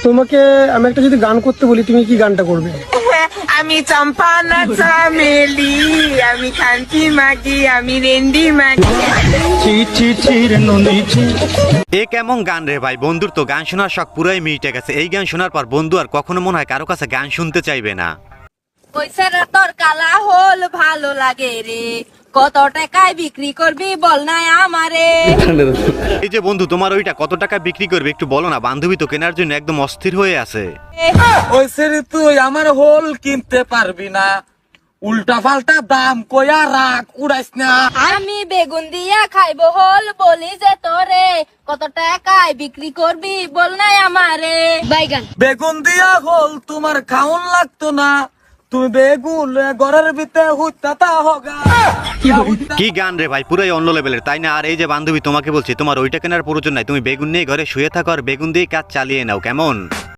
তোমাকে আমি একটা যদি গান করতে বলি, তুমি কি গানটা করবে? আমি চম্পা না চামেলি, আমি খান্তি মাগি, আমি রেন্ডি মাগি। এ কেমন গান রে ভাই? বন্ধুর তো গান শোনার শখ পুরাই মিটে গেছে। এই গান শোনার পর বন্ধু আর কখনো মনে হয় কারো কাছে গান শুনতে চাইবে না। ওই সেরা তোর কালা হল ভালো লাগে রে, কত টাকায় বিক্রি করবি বল না আমারে। এই যে বন্ধু, তোমার ওইটা কত টাকা বিক্রি করবে একটু বলো না, বান্ধবী তো কেনার জন্য একদম অস্থির হয়ে আছে। ওই সেরে তুই আমার হোল কিনতে পারবি না, উল্টা পাল্টা দাম কইয়া রাখ, উড়াইস না। আমি বেগুন দিয়া খাইবো হল, বলি যে তোরে কত টাকায় বিক্রি করবি বল না আমারে। বাইগান বেগুন দিয়া হোল তোমার খাউন লাগতো না, তুমি বেগুন ঘরের ভিতরে হুইতা হগা। কি গান রে ভাই, পুরাই অন্য লেভেলের, তাই না? আর এই যে বান্ধবী তোমাকে বলছি, তোমার ওইটা কেনার প্রয়োজন নাই, তুমি বেগুন নিয়ে ঘরে শুয়ে থাকো আর বেগুন দিয়ে কাজ চালিয়ে নাও, কেমন?